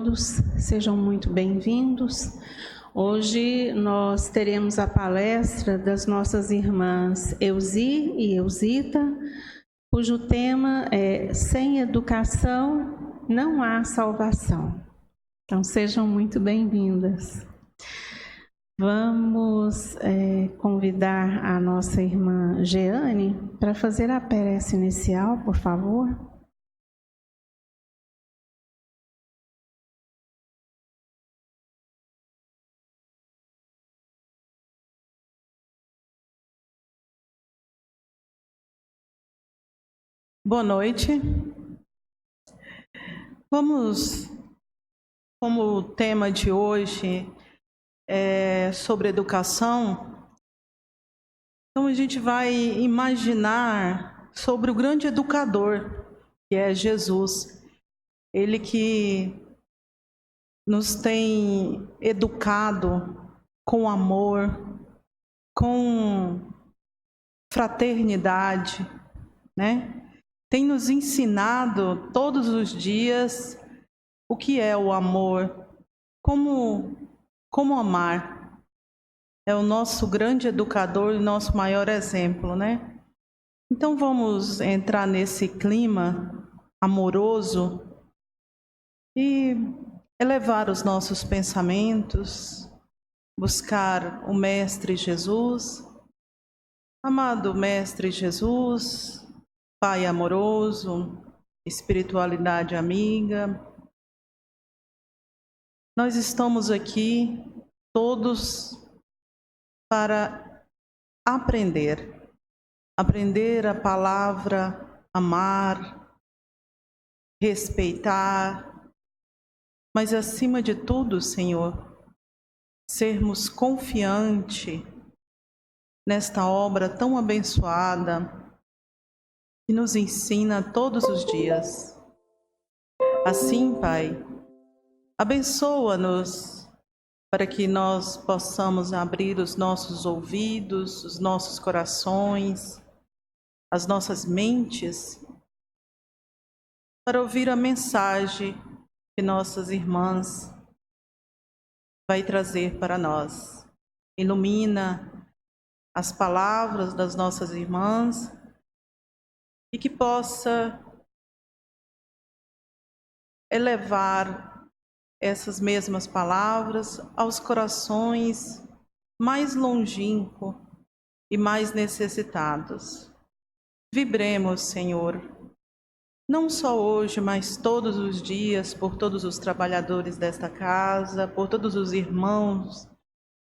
Todos sejam muito bem-vindos. Hoje nós teremos a palestra das nossas irmãs Euzi e Eusita, cujo tema é Sem educação não há salvação. Então sejam muito bem-vindas. Vamos convidar a nossa irmã Jeane para fazer a prece inicial, por favor. Boa noite. Vamos, como o tema de hoje é sobre educação, então a gente vai imaginar sobre o grande educador, que é Jesus. Ele que nos tem educado com amor, com fraternidade, né? Tem nos ensinado todos os dias o que é o amor, como amar. É o nosso grande educador e nosso maior exemplo, né? Então vamos entrar nesse clima amoroso e elevar os nossos pensamentos, buscar o Mestre Jesus. Amado Mestre Jesus, Pai amoroso, espiritualidade amiga, nós estamos aqui todos para aprender a palavra amar, respeitar, mas acima de tudo, Senhor, sermos confiantes nesta obra tão abençoada que nos ensina todos os dias. Assim, Pai, abençoa-nos para que nós possamos abrir os nossos ouvidos, os nossos corações, as nossas mentes, para ouvir a mensagem que nossas irmãs vai trazer para nós. Ilumina as palavras das nossas irmãs e que possa elevar essas mesmas palavras aos corações mais longínquos e mais necessitados. Vibremos, Senhor, não só hoje, mas todos os dias, por todos os trabalhadores desta casa, por todos os irmãos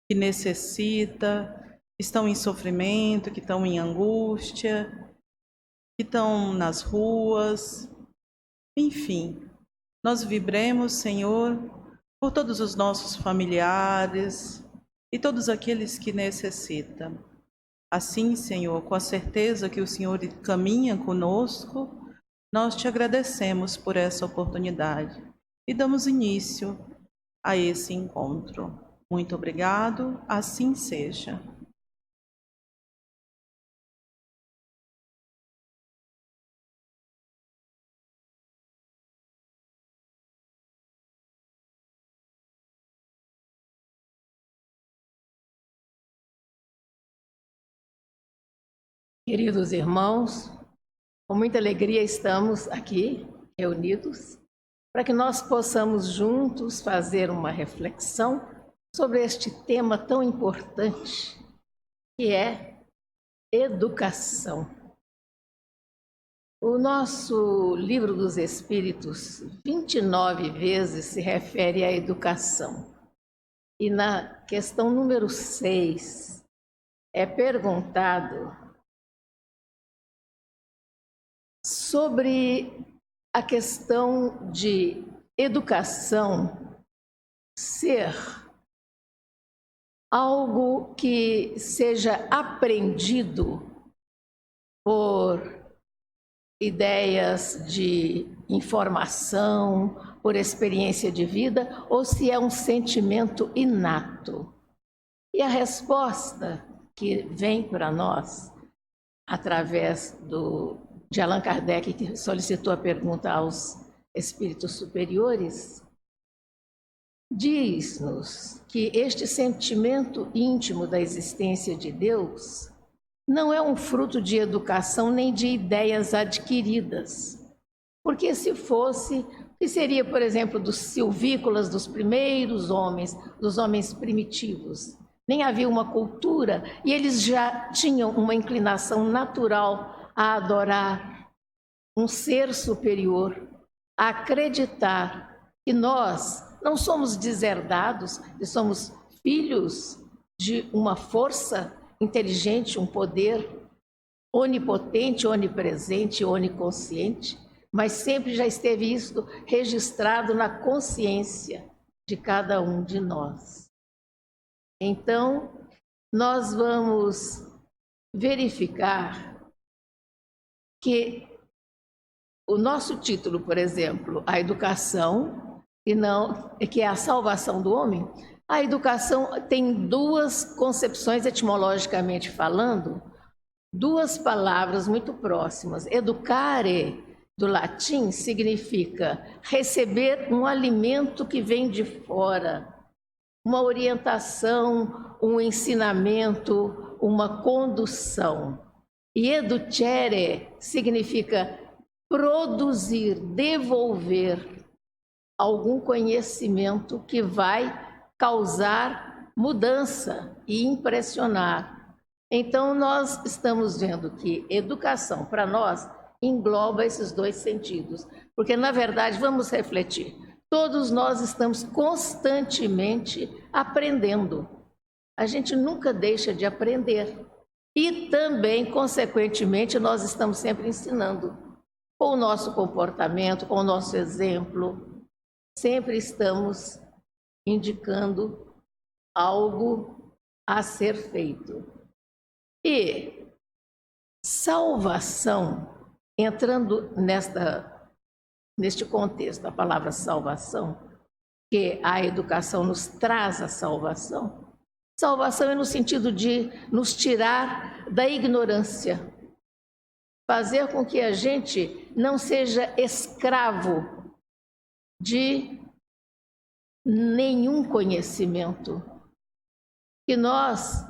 que necessitam, que estão em sofrimento, que estão em angústia, que estão nas ruas, enfim, nós vibremos, Senhor, por todos os nossos familiares e todos aqueles que necessitam. Assim, Senhor, com a certeza que o Senhor caminha conosco, nós te agradecemos por essa oportunidade e damos início a esse encontro. Muito obrigado, assim seja. Queridos irmãos, com muita alegria estamos aqui reunidos para que nós possamos juntos fazer uma reflexão sobre este tema tão importante que é educação. O nosso Livro dos Espíritos 29 vezes se refere à educação. E na questão número 6 é perguntado sobre a questão de educação ser algo que seja aprendido por ideias de informação, por experiência de vida, ou se é um sentimento inato. E a resposta que vem para nós, através de Allan Kardec, que solicitou a pergunta aos espíritos superiores, diz-nos que este sentimento íntimo da existência de Deus não é um fruto de educação nem de ideias adquiridas. Porque se fosse, o que seria, por exemplo, dos silvícolas dos primeiros homens, dos homens primitivos? Nem havia uma cultura e eles já tinham uma inclinação natural a adorar um ser superior, a acreditar que nós não somos deserdados, que somos filhos de uma força inteligente, um poder onipotente, onipresente, oniconsciente, mas sempre já esteve isso registrado na consciência de cada um de nós. Então, nós vamos verificar que o nosso título, por exemplo, a educação, que é a salvação do homem, a educação tem duas concepções etimologicamente falando, duas palavras muito próximas. Educare, do latim, significa receber um alimento que vem de fora, uma orientação, um ensinamento, uma condução. E educere significa produzir, devolver algum conhecimento que vai causar mudança e impressionar. Então, nós estamos vendo que educação, para nós, engloba esses dois sentidos. Porque, na verdade, vamos refletir, todos nós estamos constantemente aprendendo. A gente nunca deixa de aprender. E também, consequentemente, nós estamos sempre ensinando. Com o nosso comportamento, com o nosso exemplo, sempre estamos indicando algo a ser feito. E salvação, entrando neste contexto, a palavra salvação, que a educação nos traz a salvação. Salvação é no sentido de nos tirar da ignorância, fazer com que a gente não seja escravo de nenhum conhecimento, que nós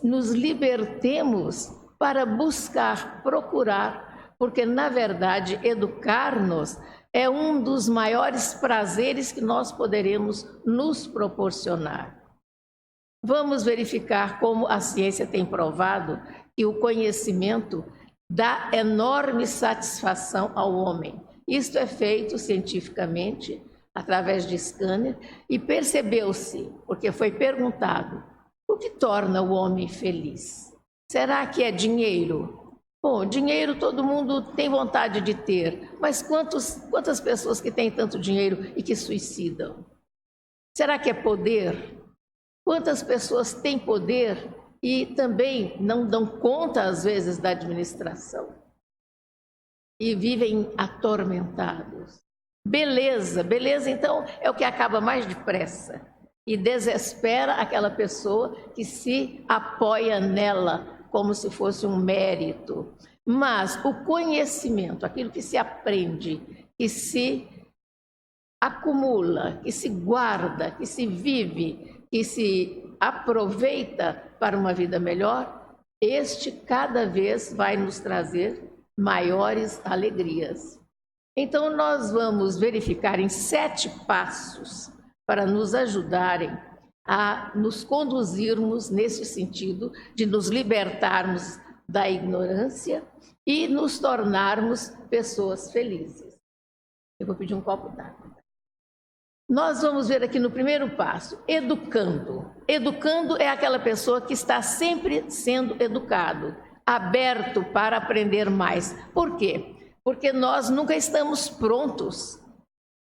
nos libertemos para buscar, procurar, porque, na verdade, educar-nos é um dos maiores prazeres que nós poderemos nos proporcionar. Vamos verificar como a ciência tem provado que o conhecimento dá enorme satisfação ao homem. Isto é feito cientificamente, através de scanner, e percebeu-se, porque foi perguntado, o que torna o homem feliz? Será que é dinheiro? Bom, dinheiro todo mundo tem vontade de ter, mas quantas pessoas que têm tanto dinheiro e que suicidam? Será que é poder? Quantas pessoas têm poder e também não dão conta, às vezes, da administração? E vivem atormentados. Beleza, então, é o que acaba mais depressa e desespera aquela pessoa que se apoia nela como se fosse um mérito. Mas o conhecimento, aquilo que se aprende, que se acumula, que se guarda, que se vive, que se aproveita para uma vida melhor, este cada vez vai nos trazer maiores alegrias. Então, nós vamos verificar em 7 passos para nos ajudarem a nos conduzirmos nesse sentido de nos libertarmos da ignorância e nos tornarmos pessoas felizes. Eu vou pedir um copo d'água. Nós vamos ver aqui no primeiro passo, educando. Educando é aquela pessoa que está sempre sendo educado, aberto para aprender mais. Por quê? Porque nós nunca estamos prontos.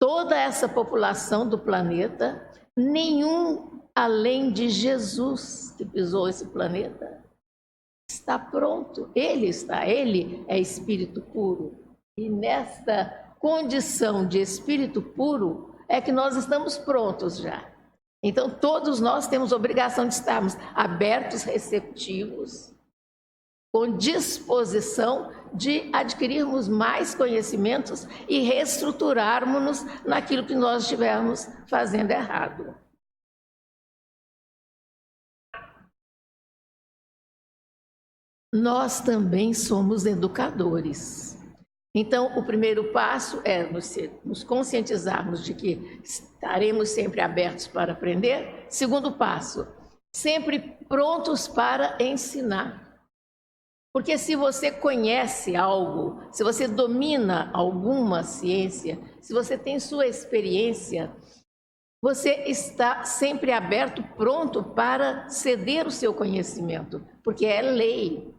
Toda essa população do planeta, nenhum além de Jesus que pisou esse planeta, está pronto. Ele é espírito puro. E nesta condição de espírito puro é que nós estamos prontos já. Então, todos nós temos obrigação de estarmos abertos, receptivos com disposição de adquirirmos mais conhecimentos e reestruturarmos-nos naquilo que nós estivermos fazendo errado. Nós também somos educadores. Então, o primeiro passo é nos conscientizarmos de que estaremos sempre abertos para aprender. Segundo passo, sempre prontos para ensinar. Porque se você conhece algo, se você domina alguma ciência, se você tem sua experiência, você está sempre aberto, pronto para ceder o seu conhecimento, porque é lei.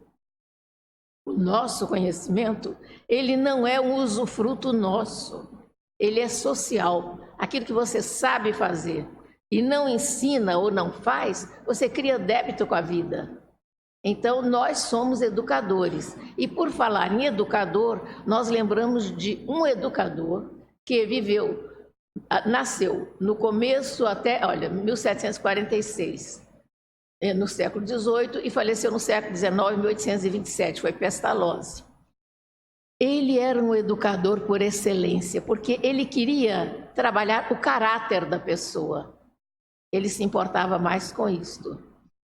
O nosso conhecimento, ele não é um usufruto nosso, ele é social. Aquilo que você sabe fazer e não ensina ou não faz, você cria débito com a vida. Então, nós somos educadores. E por falar em educador, nós lembramos de um educador que nasceu no começo até, 1746, no século XVIII, e faleceu no século XIX, 1827, foi Pestalozzi. Ele era um educador por excelência, porque ele queria trabalhar o caráter da pessoa. Ele se importava mais com isto.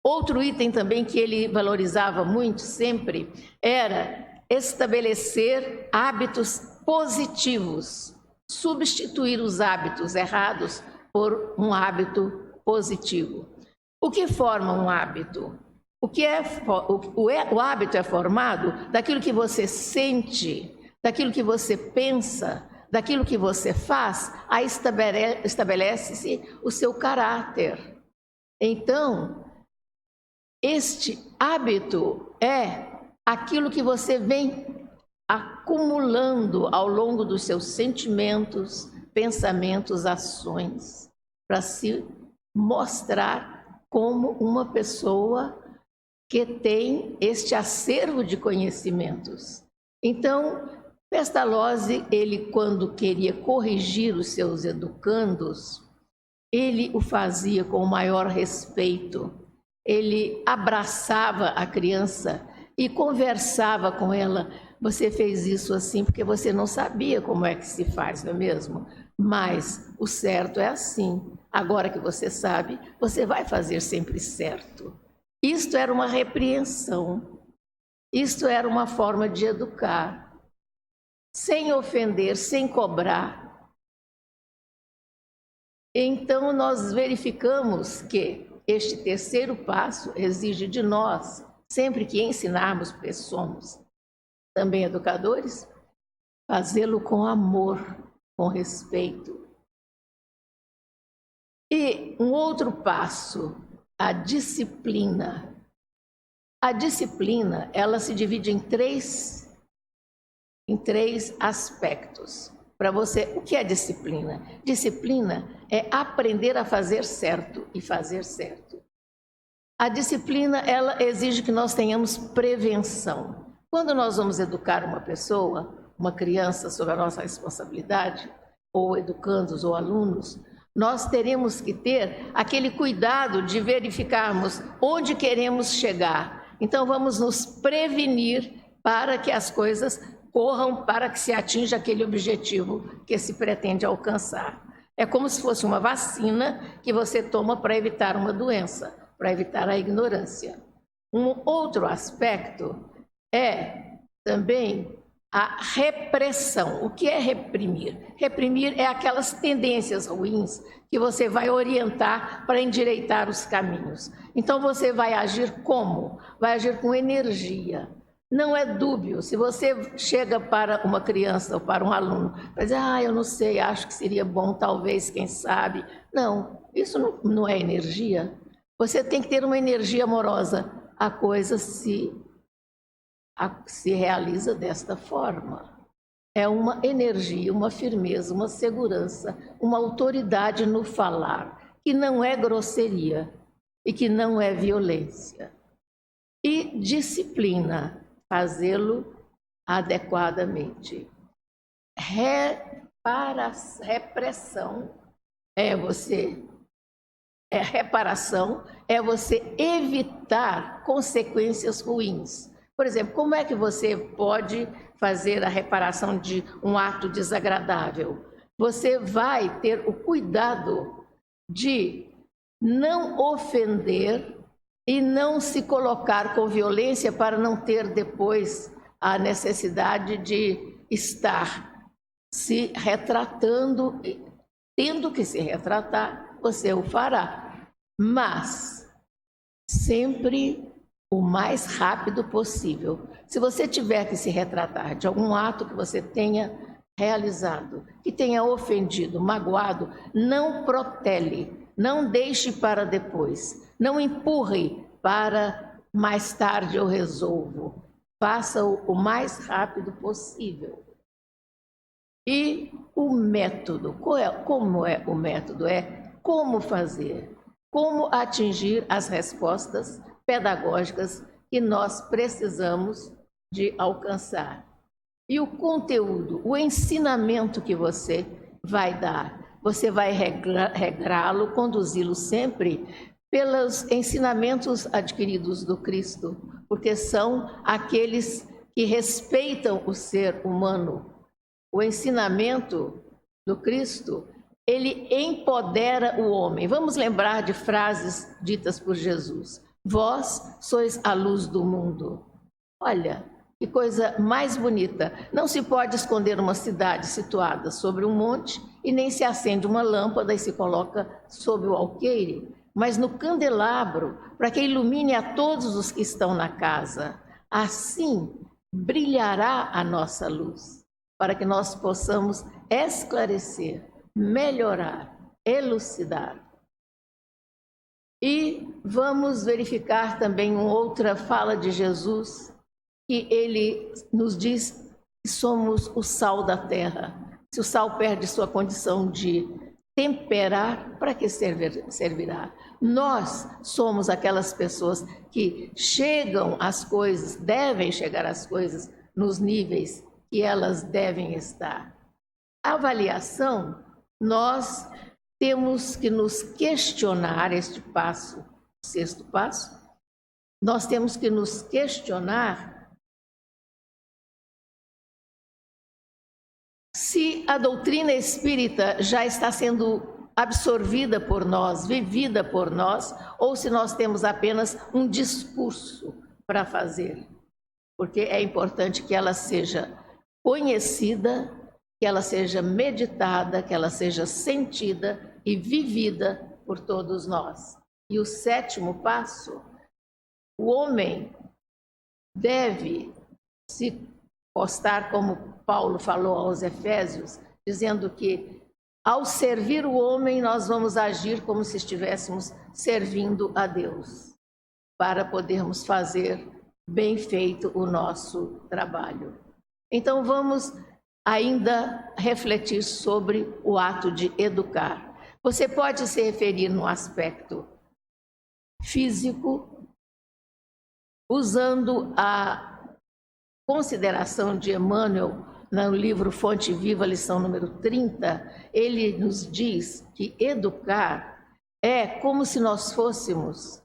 Outro item também que ele valorizava muito sempre era estabelecer hábitos positivos, substituir os hábitos errados por um hábito positivo. O que forma um hábito? O hábito é formado daquilo que você sente, daquilo que você pensa, daquilo que você faz, aí estabelece-se o seu caráter. Então, este hábito é aquilo que você vem acumulando ao longo dos seus sentimentos, pensamentos, ações, para se mostrar como uma pessoa que tem este acervo de conhecimentos. Então, Pestalozzi, ele quando queria corrigir os seus educandos, ele o fazia com o maior respeito. Ele abraçava a criança e conversava com ela. Você fez isso assim porque você não sabia como é que se faz, não é mesmo? Mas o certo é assim. Agora que você sabe, você vai fazer sempre certo. Isto era uma repreensão. Isto era uma forma de educar, sem ofender, sem cobrar. Então, nós verificamos que este terceiro passo exige de nós, sempre que ensinarmos, porque somos também educadores, fazê-lo com amor, com respeito. E um outro passo, a disciplina. A disciplina, ela se divide em três aspectos. Para você, o que é disciplina? Disciplina é aprender a fazer certo e fazer certo. A disciplina, ela exige que nós tenhamos prevenção. Quando nós vamos educar uma pessoa, uma criança, sob a nossa responsabilidade, ou educandos ou alunos, nós teremos que ter aquele cuidado de verificarmos onde queremos chegar. Então, vamos nos prevenir para que as coisas corram, para que se atinja aquele objetivo que se pretende alcançar. É como se fosse uma vacina que você toma para evitar uma doença, para evitar a ignorância. Um outro aspecto é também a repressão. O que é reprimir? Reprimir é aquelas tendências ruins que você vai orientar para endireitar os caminhos. Então você vai agir como? Vai agir com energia. Não é dúbio. Se você chega para uma criança ou para um aluno, vai dizer, eu não sei, acho que seria bom, talvez, quem sabe. Não, isso não é energia. Você tem que ter uma energia amorosa. A coisa se realiza desta forma. É uma energia, uma firmeza, uma segurança, uma autoridade no falar, que não é grosseria e que não é violência. E disciplina. Fazê-lo adequadamente. Repressão reparação é você evitar consequências ruins. Por exemplo, como é que você pode fazer a reparação de um ato desagradável? Você vai ter o cuidado de não ofender e não se colocar com violência para não ter depois a necessidade de estar se retratando, tendo que se retratar, você o fará, mas sempre o mais rápido possível. Se você tiver que se retratar de algum ato que você tenha realizado, que tenha ofendido, magoado, não protele, não deixe para depois, não empurre para mais tarde eu resolvo. Faça-o o mais rápido possível. E o método, como é o método? É como fazer, como atingir as respostas pedagógicas que nós precisamos de alcançar. E o conteúdo, o ensinamento que você vai dar, você vai regrá-lo, conduzi-lo sempre pelos ensinamentos adquiridos do Cristo, porque são aqueles que respeitam o ser humano. O ensinamento do Cristo, ele empodera o homem. Vamos lembrar de frases ditas por Jesus. Vós sois a luz do mundo. Olha, que coisa mais bonita. Não se pode esconder uma cidade situada sobre um monte e nem se acende uma lâmpada e se coloca sob o alqueire, mas no candelabro, para que ilumine a todos os que estão na casa. Assim brilhará a nossa luz, para que nós possamos esclarecer, melhorar, elucidar. E vamos verificar também uma outra fala de Jesus, que ele nos diz que somos o sal da terra. Se o sal perde sua condição de temperar, para que servirá? Nós somos aquelas pessoas que chegam às coisas, devem chegar às coisas nos níveis que elas devem estar. A avaliação, nós temos que nos questionar, este passo, o sexto passo, nós temos que nos questionar se a doutrina espírita já está sendo absorvida por nós, vivida por nós, ou se nós temos apenas um discurso para fazer. Porque é importante que ela seja conhecida, que ela seja meditada, que ela seja sentida e vivida por todos nós. E o sétimo passo, o homem deve se postar, como Paulo falou aos Efésios, dizendo que ao servir o homem nós vamos agir como se estivéssemos servindo a Deus, para podermos fazer bem feito o nosso trabalho. Então vamos ainda refletir sobre o ato de educar. Você pode se referir no aspecto físico, usando a consideração de Emmanuel no livro Fonte Viva, lição número 30, ele nos diz que educar é como se nós fôssemos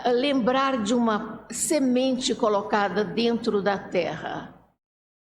lembrar de uma semente colocada dentro da terra.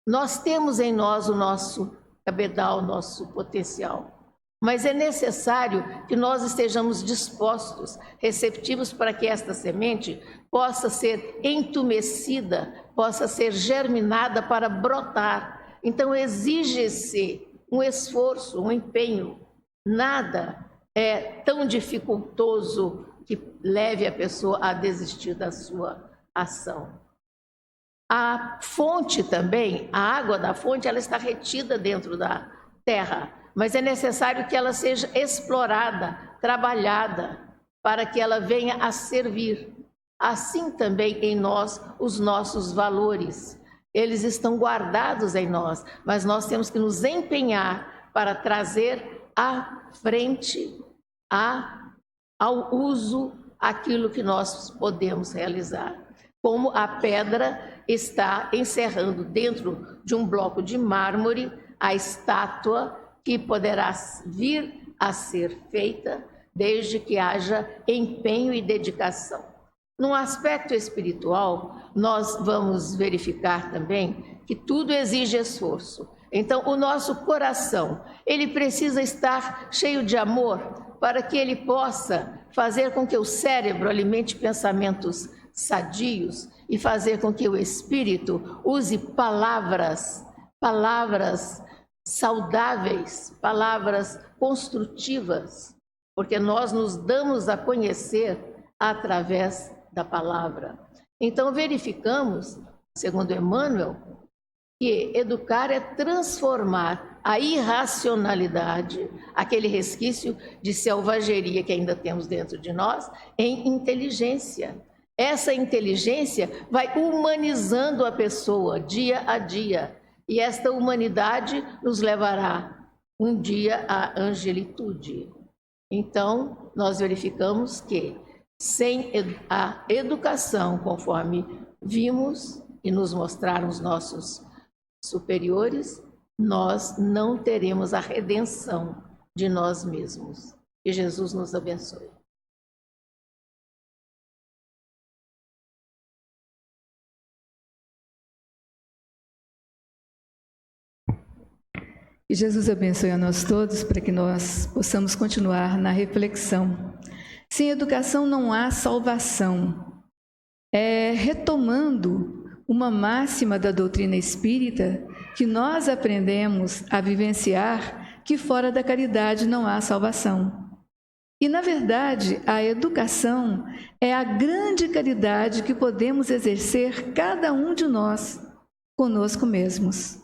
Nós temos em nós o nosso cabedal, o nosso potencial, mas é necessário que nós estejamos dispostos, receptivos para que esta semente possa ser entumecida, possa ser germinada para brotar. Então exige-se um esforço, um empenho. Nada é tão dificultoso que leve a pessoa a desistir da sua ação. A fonte também, a água da fonte, ela está retida dentro da terra, mas é necessário que ela seja explorada, trabalhada, para que ela venha a servir. Assim também em nós, os nossos valores. Eles estão guardados em nós, mas nós temos que nos empenhar para trazer à frente, ao uso, aquilo que nós podemos realizar. Como a pedra está encerrando dentro de um bloco de mármore a estátua que poderá vir a ser feita desde que haja empenho e dedicação. No aspecto espiritual, nós vamos verificar também que tudo exige esforço. Então, o nosso coração, ele precisa estar cheio de amor para que ele possa fazer com que o cérebro alimente pensamentos sadios e fazer com que o espírito use palavras saudáveis, palavras construtivas, porque nós nos damos a conhecer através da palavra. Então, verificamos, segundo Emmanuel, que educar é transformar a irracionalidade, aquele resquício de selvageria que ainda temos dentro de nós, em inteligência. Essa inteligência vai humanizando a pessoa dia a dia, e esta humanidade nos levará um dia à angelitude. Então, nós verificamos que sem a educação, conforme vimos e nos mostraram os nossos superiores, nós não teremos a redenção de nós mesmos. Que Jesus nos abençoe. Que Jesus abençoe a nós todos para que nós possamos continuar na reflexão. Sem educação não há salvação. Retomando uma máxima da doutrina espírita, que nós aprendemos a vivenciar que fora da caridade não há salvação. E, na verdade, a educação é a grande caridade que podemos exercer cada um de nós, conosco mesmos.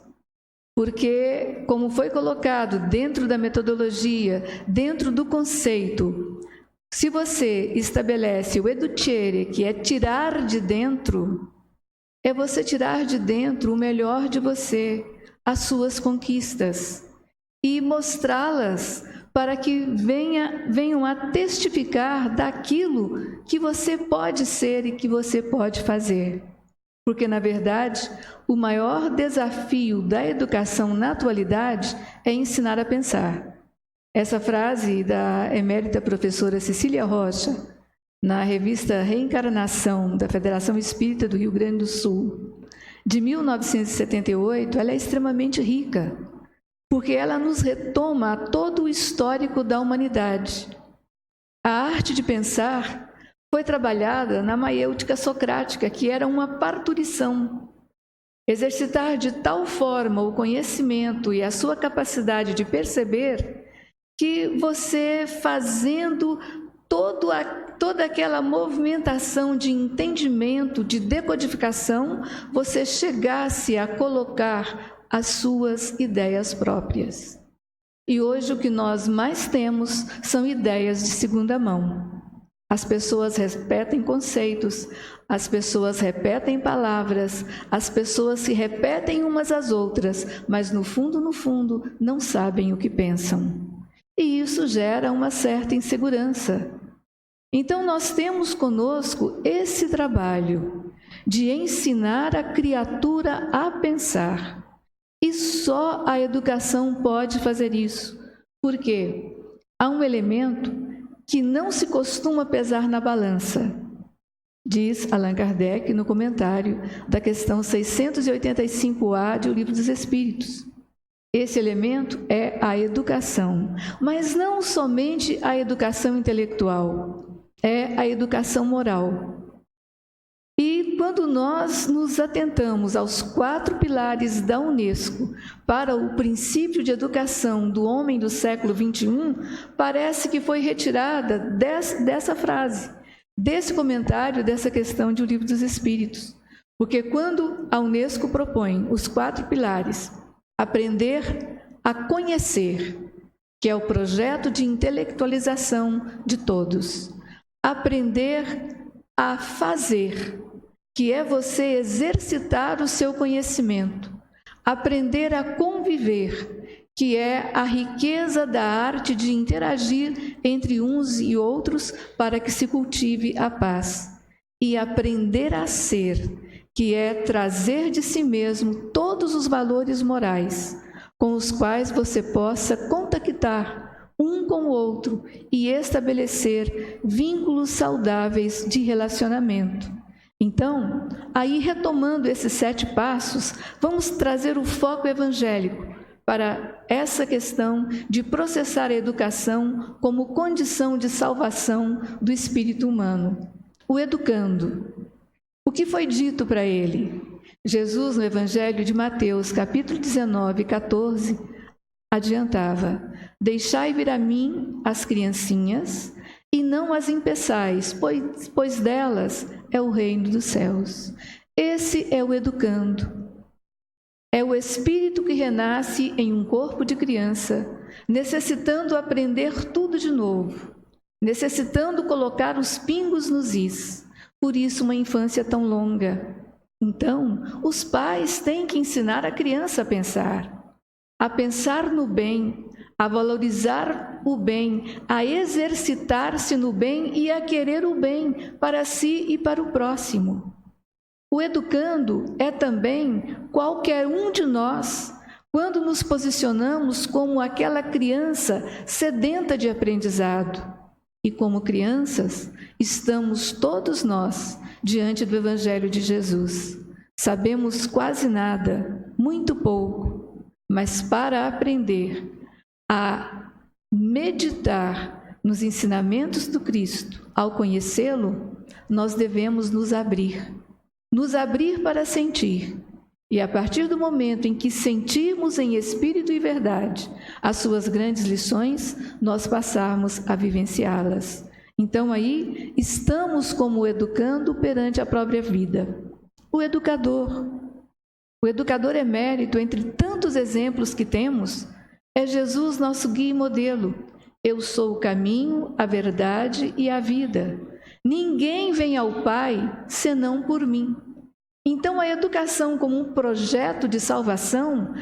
Porque, como foi colocado dentro da metodologia, dentro do conceito, se você estabelece o eduttere, que é tirar de dentro, é você tirar de dentro o melhor de você, as suas conquistas, e mostrá-las para que venham a testificar daquilo que você pode ser e que você pode fazer. Porque, na verdade, o maior desafio da educação na atualidade é ensinar a pensar. Essa frase da emérita professora Cecília Rocha, na revista Reencarnação da Federação Espírita do Rio Grande do Sul, de 1978, ela é extremamente rica, porque ela nos retoma a todo o histórico da humanidade. A arte de pensar foi trabalhada na maiêutica socrática, que era uma parturição. Exercitar de tal forma o conhecimento e a sua capacidade de perceber que você, fazendo toda aquela movimentação de entendimento, de decodificação, você chegasse a colocar as suas ideias próprias. E hoje o que nós mais temos são ideias de segunda mão. As pessoas repetem conceitos, as pessoas repetem palavras, as pessoas se repetem umas às outras, mas no fundo, não sabem o que pensam. E isso gera uma certa insegurança. Então, nós temos conosco esse trabalho de ensinar a criatura a pensar. E só a educação pode fazer isso. Por quê? Há um elemento que não se costuma pesar na balança, diz Allan Kardec no comentário da questão 685A de O Livro dos Espíritos. Esse elemento é a educação, mas não somente a educação intelectual, é a educação moral. E quando nós nos atentamos aos 4 pilares da Unesco para o princípio de educação do homem do século XXI, parece que foi retirada dessa frase, desse comentário, dessa questão de O Livro dos Espíritos. Porque quando a Unesco propõe os 4 pilares, aprender a conhecer, que é o projeto de intelectualização de todos. Aprender a fazer, que é você exercitar o seu conhecimento. Aprender a conviver, que é a riqueza da arte de interagir entre uns e outros para que se cultive a paz. E aprender a ser, que é trazer de si mesmo todos os valores morais com os quais você possa contactar um com o outro e estabelecer vínculos saudáveis de relacionamento. Então, aí retomando esses 7 passos, vamos trazer o foco evangélico para essa questão de processar a educação como condição de salvação do espírito humano. O educando. O que foi dito para ele? Jesus, no Evangelho de Mateus, capítulo 19, 14, adiantava: deixai vir a mim as criancinhas e não as impeçais, pois delas é o reino dos céus. Esse é o educando. É o espírito que renasce em um corpo de criança, necessitando aprender tudo de novo, necessitando colocar os pingos nos is. Por isso uma infância tão longa. Então, os pais têm que ensinar a criança a pensar no bem, a valorizar o bem, a exercitar-se no bem e a querer o bem para si e para o próximo. O educando é também qualquer um de nós, quando nos posicionamos como aquela criança sedenta de aprendizado. E como crianças, estamos todos nós diante do Evangelho de Jesus. Sabemos quase nada, muito pouco, mas para aprender a meditar nos ensinamentos do Cristo, ao conhecê-lo, nós devemos nos abrir para sentir. E a partir do momento em que sentirmos em espírito e verdade as suas grandes lições, nós passarmos a vivenciá-las. Então aí estamos como educando perante a própria vida. O educador emérito, entre tantos exemplos que temos, é Jesus, nosso guia e modelo. Eu sou o caminho, a verdade e a vida. Ninguém vem ao Pai senão por mim. Então, a educação como um projeto de salvação,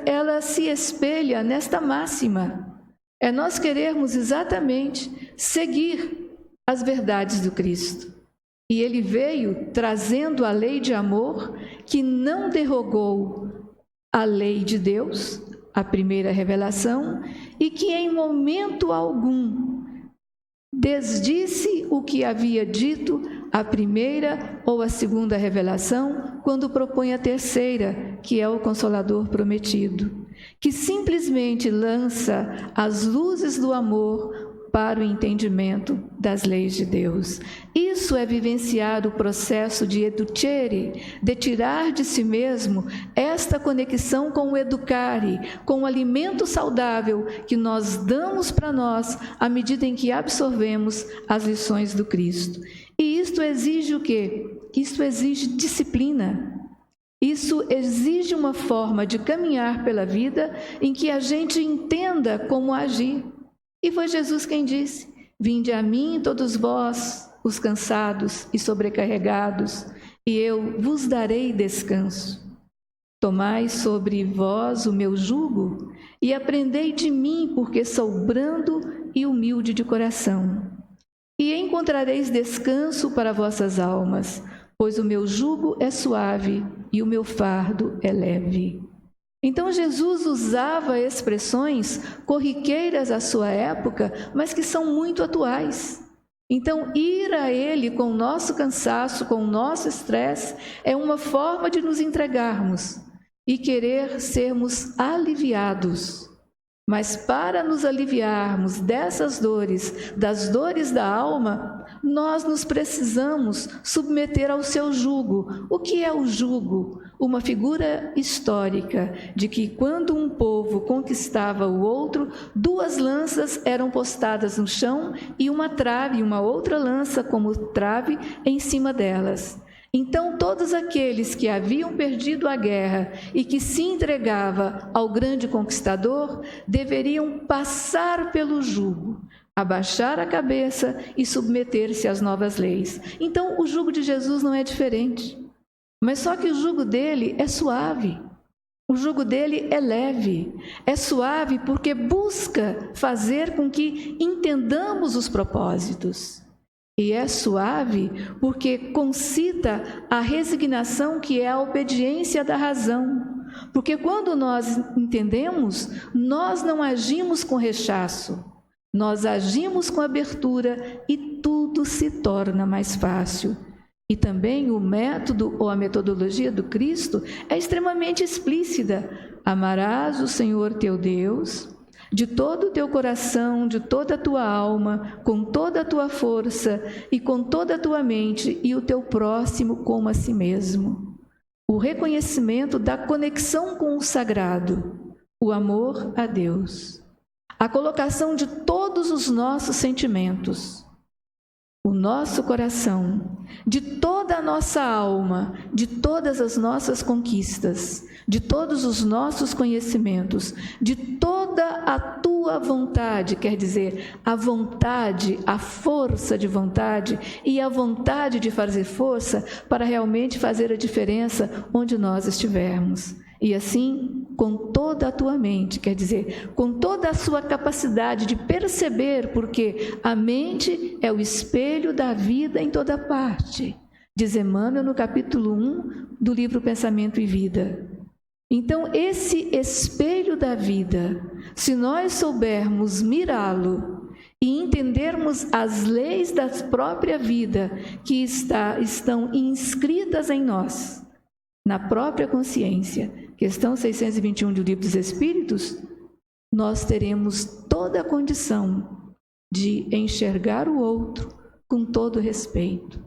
ela se espelha nesta máxima. É nós querermos exatamente seguir as verdades do Cristo. E ele veio trazendo a lei de amor que não derrogou a lei de Deus, a primeira revelação, e que em momento algum desdisse o que havia dito a primeira ou a segunda revelação, quando propõe a terceira, que é o Consolador prometido, que simplesmente lança as luzes do amor para o entendimento das leis de Deus. Isso é vivenciar o processo de educere, de tirar de si mesmo esta conexão com o educare, com o alimento saudável que nós damos para nós à medida em que absorvemos as lições do Cristo. E isto exige o quê? Isto exige disciplina. Isso exige uma forma de caminhar pela vida em que a gente entenda como agir. E foi Jesus quem disse: vinde a mim todos vós, os cansados e sobrecarregados, e eu vos darei descanso. Tomai sobre vós o meu jugo e aprendei de mim, porque sou brando e humilde de coração. E encontrareis descanso para vossas almas, pois o meu jugo é suave e o meu fardo é leve. Então Jesus usava expressões corriqueiras à sua época, mas que são muito atuais. Então, ir a Ele com o nosso cansaço, com o nosso estresse, é uma forma de nos entregarmos e querer sermos aliviados. Mas para nos aliviarmos dessas dores, das dores da alma, nós nos precisamos submeter ao seu jugo. O que é o jugo? Uma figura histórica de que quando um povo conquistava o outro, 2 lanças eram postadas no chão e uma trave, uma outra lança como trave em cima delas. Então, todos aqueles que haviam perdido a guerra e que se entregava ao grande conquistador, deveriam passar pelo jugo, abaixar a cabeça e submeter-se às novas leis. Então, o jugo de Jesus não é diferente. Mas só que o jugo dele é suave. O jugo dele é leve. É suave porque busca fazer com que entendamos os propósitos. E é suave porque concita a resignação, que é a obediência da razão. Porque quando nós entendemos, nós não agimos com rechaço. nós agimos com abertura e tudo se torna mais fácil. E também o método ou a metodologia do Cristo é extremamente explícita. Amarás o Senhor teu Deus de todo o teu coração, de toda a tua alma, com toda a tua força e com toda a tua mente, e o teu próximo como a si mesmo. O reconhecimento da conexão com o sagrado, o amor a Deus, a colocação de todos os nossos sentimentos, o nosso coração, de toda a nossa alma, de todas as nossas conquistas, de todos os nossos conhecimentos, de toda a tua vontade, quer dizer, a vontade, a força de vontade e a vontade de fazer força para realmente fazer a diferença onde nós estivermos. E assim, com toda a tua mente, quer dizer, com toda a sua capacidade de perceber, porque a mente é o espelho da vida em toda parte, diz Emmanuel no capítulo 1 do livro Pensamento e Vida. Então, esse espelho da vida, se nós soubermos mirá-lo e entendermos as leis da própria vida que estão inscritas em nós, na própria consciência, questão 621 do Livro dos Espíritos, nós teremos toda a condição de enxergar o outro com todo respeito,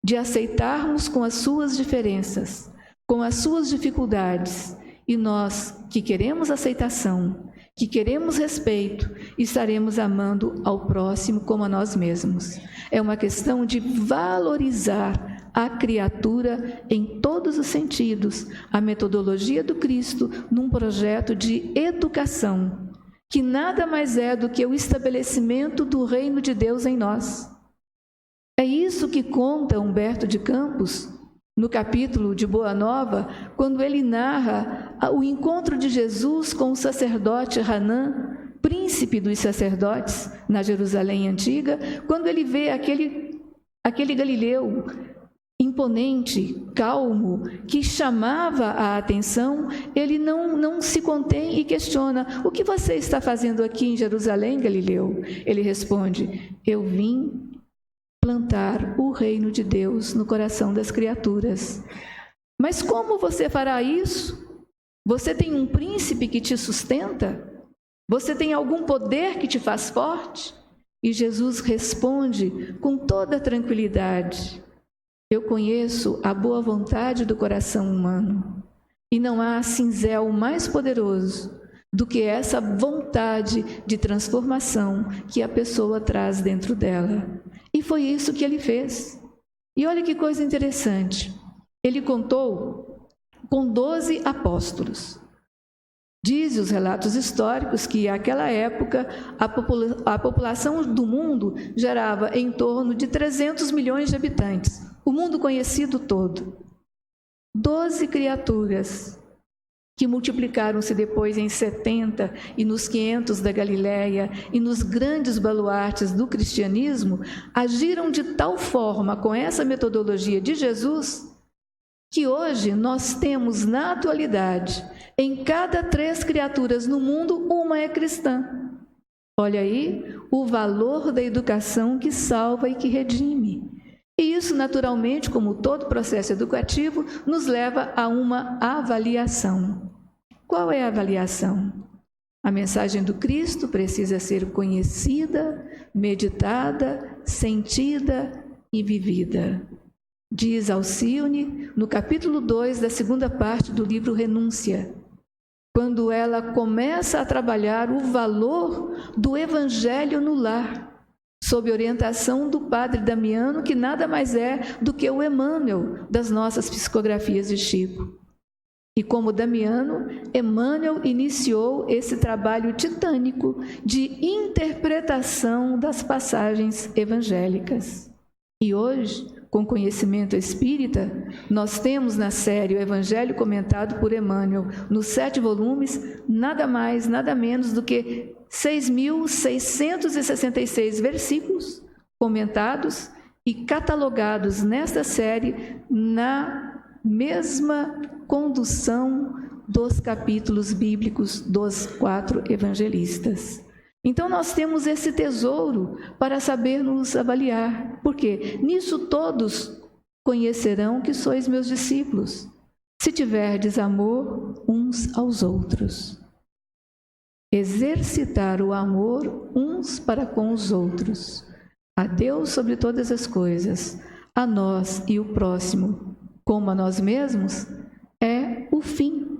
de aceitarmos com as suas diferenças, com as suas dificuldades, e nós que queremos aceitação, que queremos respeito, estaremos amando ao próximo como a nós mesmos. É uma questão de valorizar a criatura em todos os sentidos, a metodologia do Cristo num projeto de educação, que nada mais é do que o estabelecimento do reino de Deus em nós. É isso que conta Humberto de Campos, no capítulo de Boa Nova, quando ele narra o encontro de Jesus com o sacerdote Hanã, príncipe dos sacerdotes, na Jerusalém antiga, quando ele vê aquele Galileu imponente, calmo, que chamava a atenção, ele não se contém e questiona: o que você está fazendo aqui em Jerusalém, Galileu? Ele responde: eu vim plantar o reino de Deus no coração das criaturas. Mas como você fará isso? Você tem um príncipe que te sustenta? Você tem algum poder que te faz forte? E Jesus responde com toda tranquilidade: eu conheço a boa vontade do coração humano, e não há cinzel mais poderoso do que essa vontade de transformação que a pessoa traz dentro dela. E foi isso que ele fez. E olha que coisa interessante. Ele contou com 12 apóstolos. Diz os relatos históricos que, naquela época, a população do mundo gerava em torno de 300 milhões de habitantes. O mundo conhecido todo. 12 criaturas que multiplicaram-se depois em 70 e nos 500 da Galileia e nos grandes baluartes do cristianismo, agiram de tal forma com essa metodologia de Jesus, que hoje nós temos na atualidade, em cada 3 criaturas no mundo, uma é cristã. Olha aí o valor da educação que salva e que redime. E isso, naturalmente, como todo processo educativo, nos leva a uma avaliação. Qual é a avaliação? A mensagem do Cristo precisa ser conhecida, meditada, sentida e vivida. Diz Alcione, no capítulo 2 da segunda parte do livro Renúncia, quando ela começa a trabalhar o valor do Evangelho no lar, sob orientação do padre Damiano, que nada mais é do que o Emmanuel das nossas psicografias de Chico. E como Damiano, Emmanuel iniciou esse trabalho titânico de interpretação das passagens evangélicas. E hoje, com conhecimento espírita, nós temos na série o Evangelho comentado por Emmanuel, nos 7 volumes, nada mais, nada menos do que 6.666 versículos comentados e catalogados nesta série na mesma condução dos capítulos bíblicos dos 4 evangelistas. Então nós temos esse tesouro para saber nos avaliar. Por quê? Nisso todos conhecerão que sois meus discípulos, se tiverdes amor uns aos outros. Exercitar o amor uns para com os outros, a Deus sobre todas as coisas, a nós e o próximo, como a nós mesmos, é o fim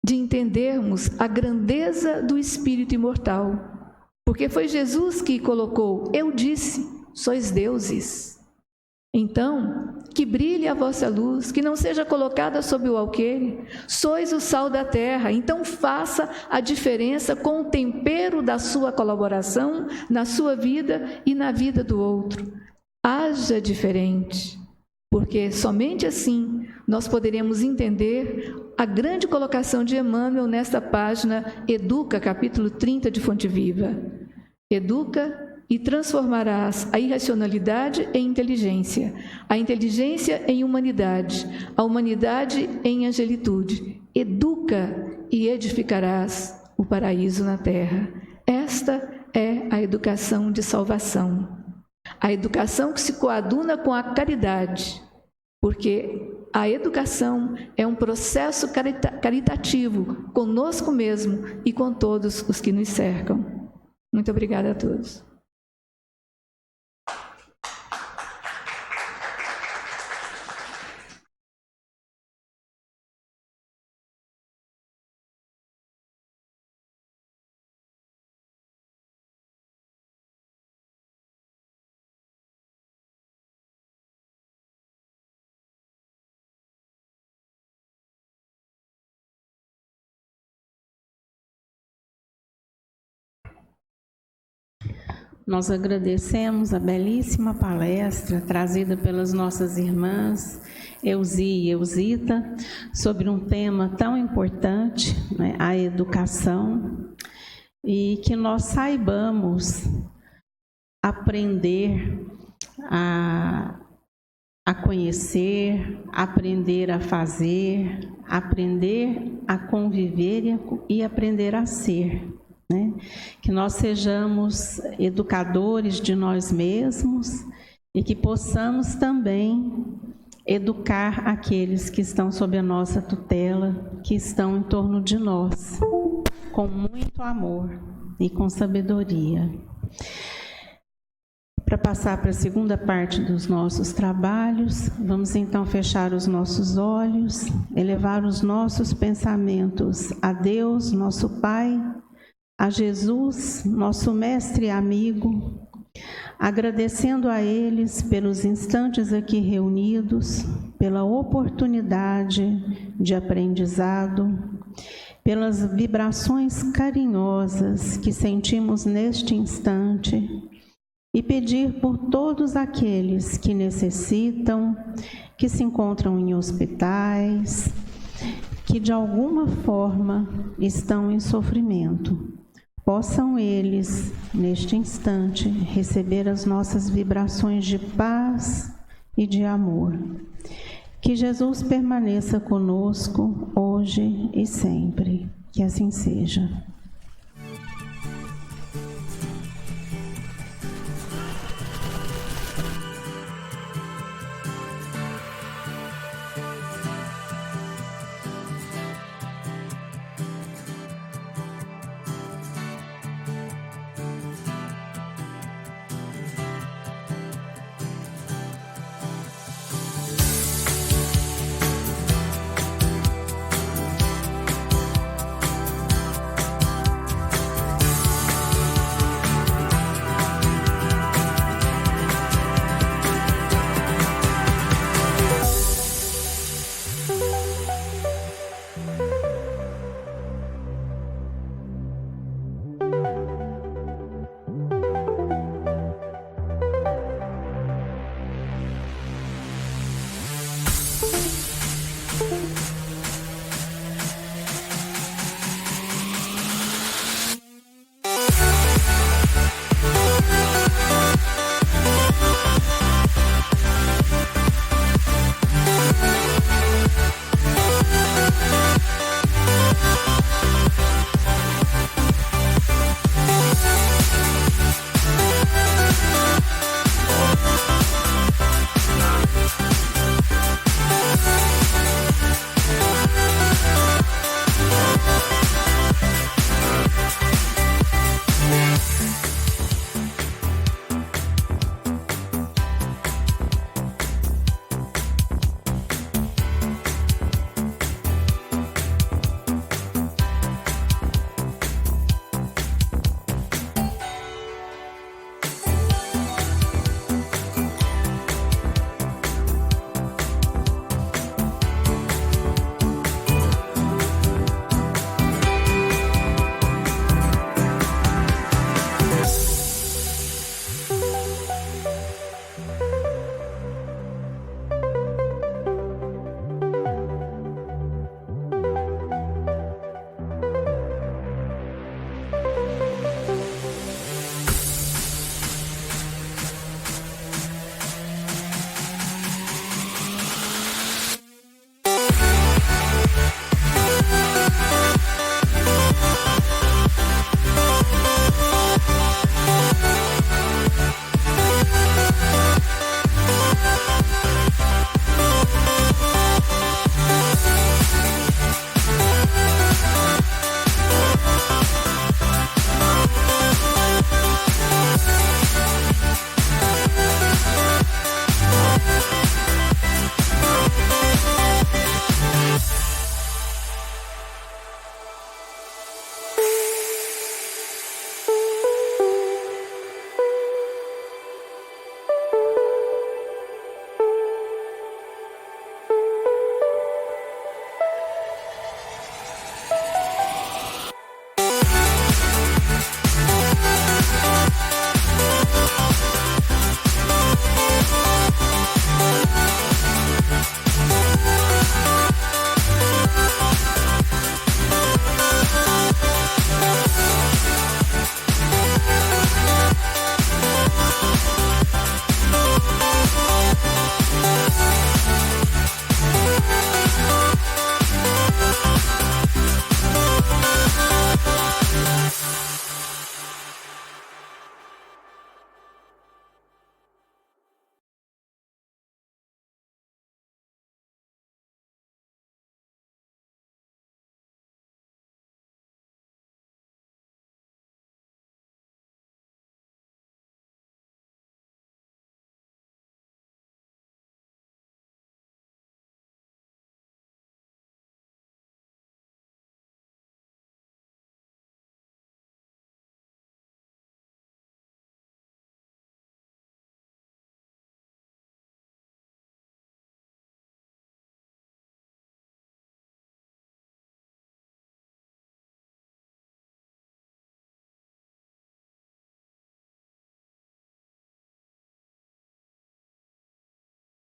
de entendermos a grandeza do Espírito imortal. Porque foi Jesus que colocou: eu disse, sois deuses. Então, que brilhe a vossa luz, que não seja colocada sob o alqueire. Sois o sal da terra, então faça a diferença com o tempero da sua colaboração na sua vida e na vida do outro. Haja diferente, porque somente assim nós poderemos entender a grande colocação de Emmanuel nesta página Educa, capítulo 30 de Fonte Viva. Educa e transformarás a irracionalidade em inteligência, a inteligência em humanidade, a humanidade em angelitude. Educa e edificarás o paraíso na terra. Esta é a educação de salvação. A educação que se coaduna com a caridade, porque a educação é um processo caritativo conosco mesmo e com todos os que nos cercam. Muito obrigada a todos. Nós agradecemos a belíssima palestra trazida pelas nossas irmãs Euzi e Eusita sobre um tema tão importante, né, a educação, e que nós saibamos aprender a conhecer, aprender a fazer, aprender a conviver e aprender a ser. Né? Que nós sejamos educadores de nós mesmos e que possamos também educar aqueles que estão sob a nossa tutela, que estão em torno de nós, com muito amor e com sabedoria. Para passar para a segunda parte dos nossos trabalhos, vamos então fechar os nossos olhos, elevar os nossos pensamentos a Deus, nosso Pai, a Jesus, nosso mestre e amigo, agradecendo a eles pelos instantes aqui reunidos, pela oportunidade de aprendizado, pelas vibrações carinhosas que sentimos neste instante, e pedir por todos aqueles que necessitam, que se encontram em hospitais, que de alguma forma estão em sofrimento. Possam eles, neste instante, receber as nossas vibrações de paz e de amor. Que Jesus permaneça conosco hoje e sempre. Que assim seja.